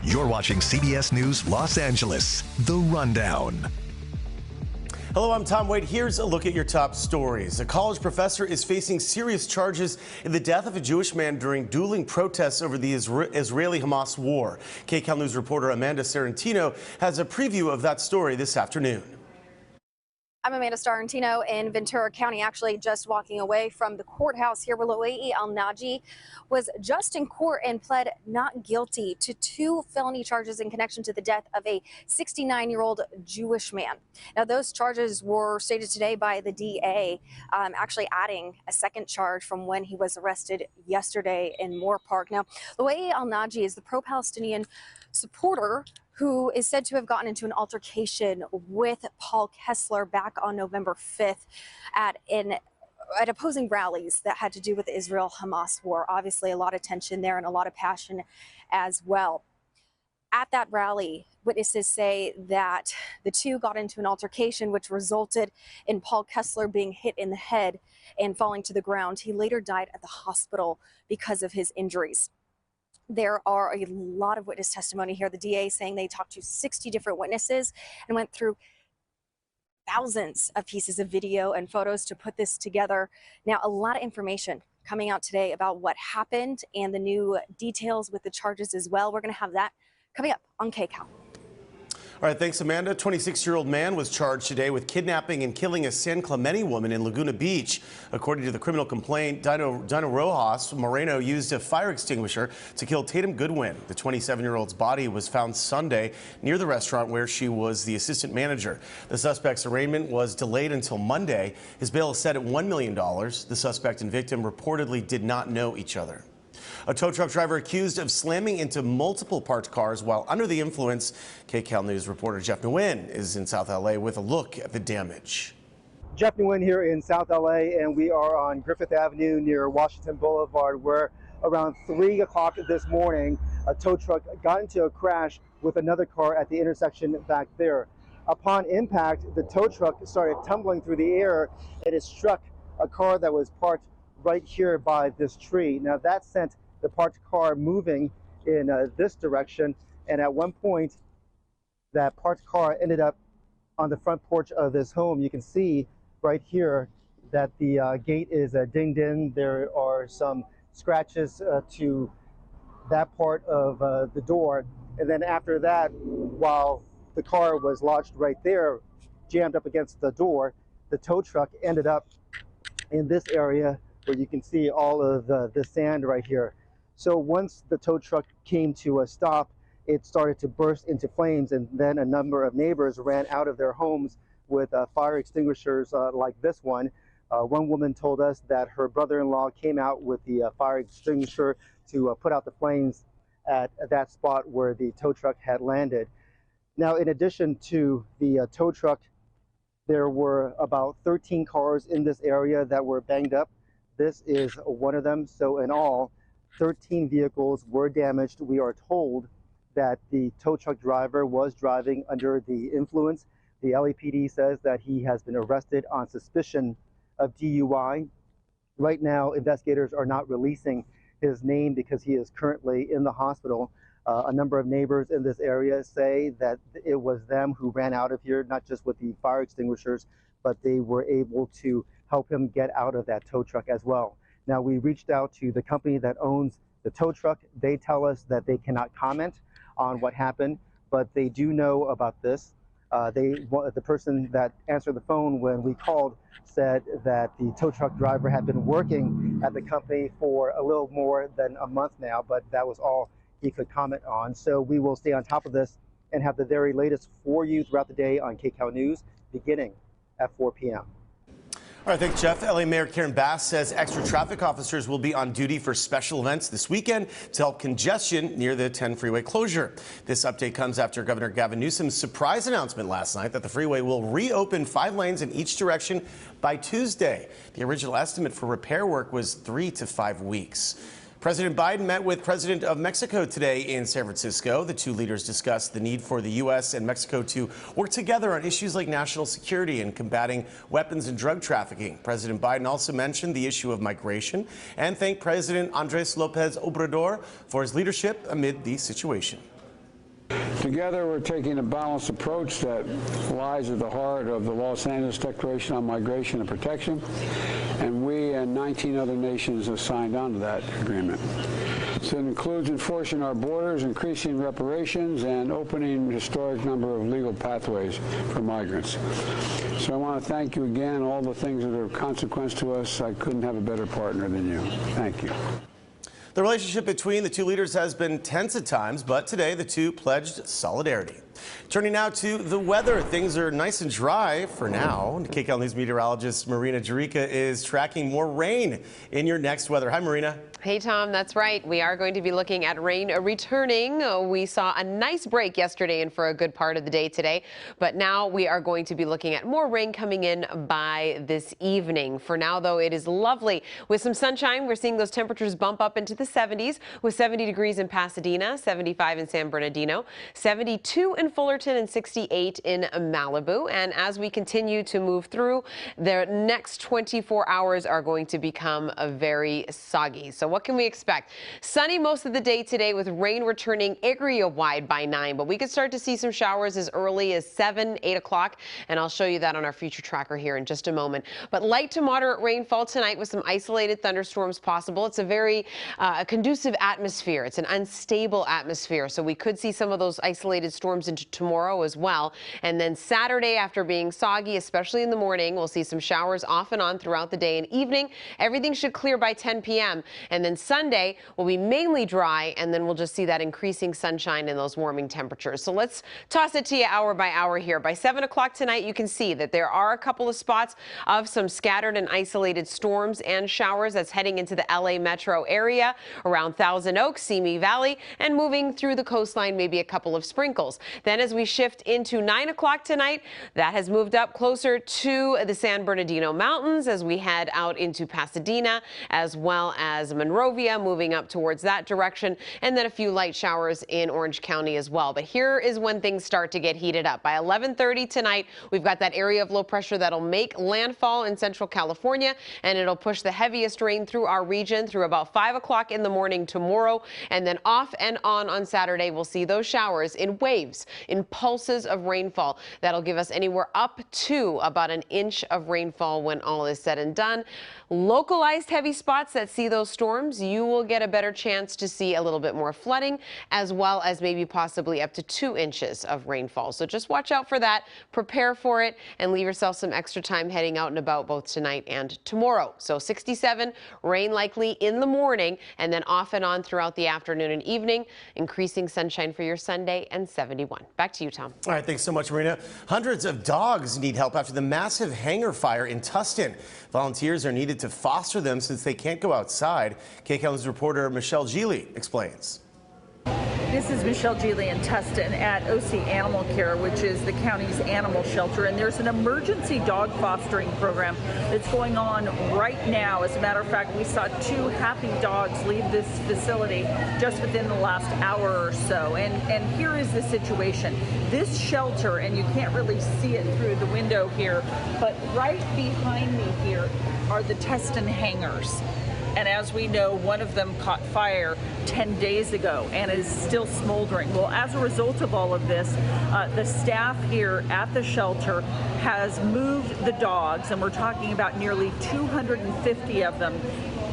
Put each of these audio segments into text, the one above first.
You're watching CBS News Los Angeles, The Rundown. Hello, I'm Tom Wade. Here's a look at your top stories. A college professor is facing serious charges in the death of a Jewish man during dueling protests over the Israeli-Hamas war. KCAL News reporter Amanda Sarantino has a preview of that story this afternoon. I'm Amanda Starantino in Ventura County, actually just walking away from the courthouse here where Loei Al-Naji was just in court and pled not guilty to 2 felony charges in connection to the death of a 69-year-old Jewish man. Now, those charges were stated today by the DA, actually adding a second charge from when he was arrested yesterday in Moore Park. Now, Loei Al-Naji is the pro-Palestinian supporter who is said to have gotten into an altercation with Paul Kessler back on November 5th at opposing rallies that had to do with the Israel-Hamas war. Obviously, a lot of tension there and a lot of passion as well. At that rally, witnesses say that the two got into an altercation, which resulted in Paul Kessler being hit in the head and falling to the ground. He later died at the hospital because of his injuries. There are a lot of witness testimony here. The DA saying they talked to 60 different witnesses and went through thousands of pieces of video and photos to put this together. Now, a lot of information coming out today about what happened and the new details with the charges as well. We're going to have that coming up on KCAL. All right, thanks, Amanda. A 26-year-old man was charged today with kidnapping and killing a San Clemente woman in Laguna Beach. According to the criminal complaint, Dino Rojas Moreno used a fire extinguisher to kill Tatum Goodwin. The 27-year-old's body was found Sunday near the restaurant where she was the assistant manager. The suspect's arraignment was delayed until Monday. His bail is set at $1 million. The suspect and victim reportedly did not know each other. A tow truck driver accused of slamming into multiple parked cars while under the influence. KCAL News reporter Jeff Nguyen is in South LA with a look at the damage. Jeff Nguyen here in South LA, and we are on Griffith Avenue near Washington Boulevard, where around 3 o'clock this morning, a tow truck got into a crash with another car at the intersection back there. Upon impact, the tow truck started tumbling through the air, and it struck a car that was parked right here by this tree. Now, that sent the parked car moving in this direction, and at one point that parked car ended up on the front porch of this home. You can see right here that the gate is dinged in. There are some scratches to that part of the door, and then after that, while the car was lodged right there, jammed up against the door, the tow truck ended up in this area where you can see all of the sand right here. So once the tow truck came to a stop, it started to burst into flames, and then a number of neighbors ran out of their homes with fire extinguishers like this one. One woman told us that her brother-in-law came out with the fire extinguisher to put out the flames at that spot where the tow truck had landed. Now, in addition to the tow truck, there were about 13 cars in this area that were banged up. This is one of them. So in all, 13 vehicles were damaged. We are told that the tow truck driver was driving under the influence. The LAPD says that he has been arrested on suspicion of DUI. Right now, investigators are not releasing his name because he is currently in the hospital. A number of neighbors in this area say that it was them who ran out of here, not just with the fire extinguishers, but they were able to help him get out of that tow truck as well. Now, we reached out to the company that owns the tow truck. They tell us that they cannot comment on what happened, but they do know about this. The person that answered the phone when we called said that the tow truck driver had been working at the company for a little more than a month now, but that was all he could comment on. So we will stay on top of this and have the very latest for you throughout the day on KCAL News, beginning at 4 p.m. All right, thanks, Jeff. LA Mayor Karen Bass says extra traffic officers will be on duty for special events this weekend to help congestion near the 10 freeway closure. This update comes after Governor Gavin Newsom's surprise announcement last night that the freeway will reopen 5 lanes in each direction by Tuesday. The original estimate for repair work was 3 to 5 weeks. President Biden met with President of Mexico today in San Francisco. The two leaders discussed the need for the U.S. and Mexico to work together on issues like national security and combating weapons and drug trafficking. President Biden also mentioned the issue of migration and thanked President Andres Lopez Obrador for his leadership amid the situation. Together, we're taking a balanced approach that lies at the heart of the Los Angeles Declaration on Migration and Protection, and we and 19 other nations have signed on to that agreement. So it includes enforcing our borders, increasing reparations, and opening a historic number of legal pathways for migrants. So I want to thank you again, all the things that are of consequence to us. I couldn't have a better partner than you. Thank you. The relationship between the two leaders has been tense at times, but today the two pledged solidarity. Turning now to the weather. Things are nice and dry for now. KCAL News meteorologist Marina Jerica is tracking more rain in your next weather. Hi, Marina. Hey, Tom, that's right. We are going to be looking at rain returning. We saw a nice break yesterday and for a good part of the day today, but now we are going to be looking at more rain coming in by this evening. For now, though, it is lovely. With some sunshine, we're seeing those temperatures bump up into the 70s with 70 degrees in Pasadena, 75 in San Bernardino, 72 in Fullerton, and 68 in Malibu. And as we continue to move through, the next 24 hours are going to become very soggy. So what can we expect? Sunny most of the day today with rain returning area-wide by 9, but we could start to see some showers as early as 7, 8 o'clock, and I'll show you that on our future tracker here in just a moment. But light to moderate rainfall tonight with some isolated thunderstorms possible. It's a very conducive atmosphere. It's an unstable atmosphere, so we could see some of those isolated storms into tomorrow as well. And then Saturday, after being soggy, especially in the morning, we'll see some showers off and on throughout the day and evening. Everything should clear by 10 p.m. And then Sunday will be mainly dry, and then we'll just see that increasing sunshine and those warming temperatures. So let's toss it to you hour by hour here. By 7 o'clock tonight, you can see that there are a couple of spots of some scattered and isolated storms and showers that's heading into the LA metro area around Thousand Oaks, Simi Valley, and moving through the coastline, maybe a couple of sprinkles. Then as we shift into 9 o'clock tonight, that has moved up closer to the San Bernardino Mountains as we head out into Pasadena, as well as Monrovia, moving up towards that direction, and then a few light showers in Orange County as well. But here is when things start to get heated up. By 11:30 tonight, we've got that area of low pressure that'll make landfall in Central California, and it'll push the heaviest rain through our region through about 5 o'clock in the morning tomorrow, and then off and on Saturday, we'll see those showers in waves, in pulses of rainfall. That'll give us anywhere up to about an inch of rainfall when all is said and done. Localized heavy spots that see those storms, you will get a better chance to see a little bit more flooding, as well as maybe possibly up to 2 inches of rainfall. So just watch out for that, prepare for it, and leave yourself some extra time heading out and about both tonight and tomorrow. So 67, rain likely in the morning, and then off and on throughout the afternoon and evening, increasing sunshine for your Sunday, and 71. Back to you, Tom. All right, thanks so much, Marina. Hundreds of dogs need help after the massive hangar fire in Tustin. Volunteers are needed to foster them since they can't go outside. KCAL News reporter Michelle Geely explains. This is Michelle Geely in Tustin at OC Animal Care, which is the county's animal shelter, and there's an emergency dog fostering program that's going on right now. As a matter of fact, we saw 2 happy dogs leave this facility just within the last hour or so. And here is the situation. This shelter, and you can't really see it through the window here, but right behind me here are the Tustin hangars. And as we know, one of them caught fire 10 days ago and is still smoldering. Well, as a result of all of this, the staff here at the shelter has moved the dogs, and we're talking about nearly 250 of them,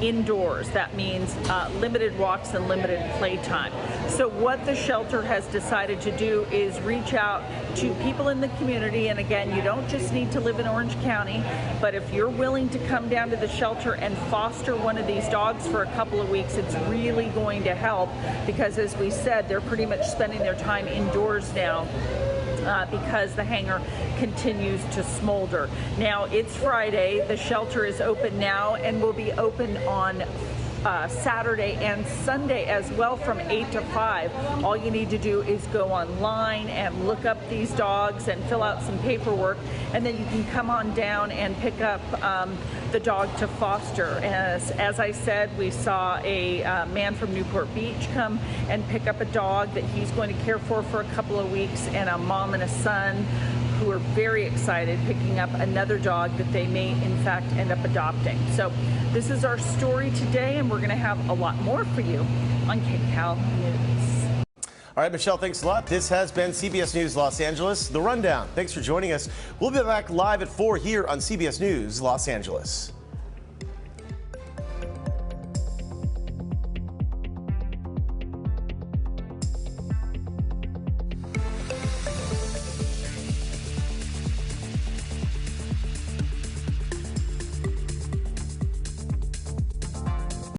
indoors. That means limited walks and limited playtime. So what the shelter has decided to do is reach out to people in the community, and again, you don't just need to live in Orange County, but if you're willing to come down to the shelter and foster one of these dogs for a couple of weeks, it's really going to help, because as we said, they're pretty much spending their time indoors now. Because the hangar continues to smolder. Now, it's Friday. The shelter is open now and will be open on Saturday and Sunday as well from 8 to 5. All you need to do is go online and look up these dogs and fill out some paperwork, and then you can come on down and pick up the dog to foster. As I said, we saw a man from Newport Beach come and pick up a dog that he's going to care for a couple of weeks, and a mom and a son who are very excited picking up another dog that they may in fact end up adopting. So this is our story today, and we're going to have a lot more for you on KCAL News. All right, Michelle, thanks a lot. This has been CBS News Los Angeles, The Rundown. Thanks for joining us. We'll be back live at 4 here on CBS News Los Angeles.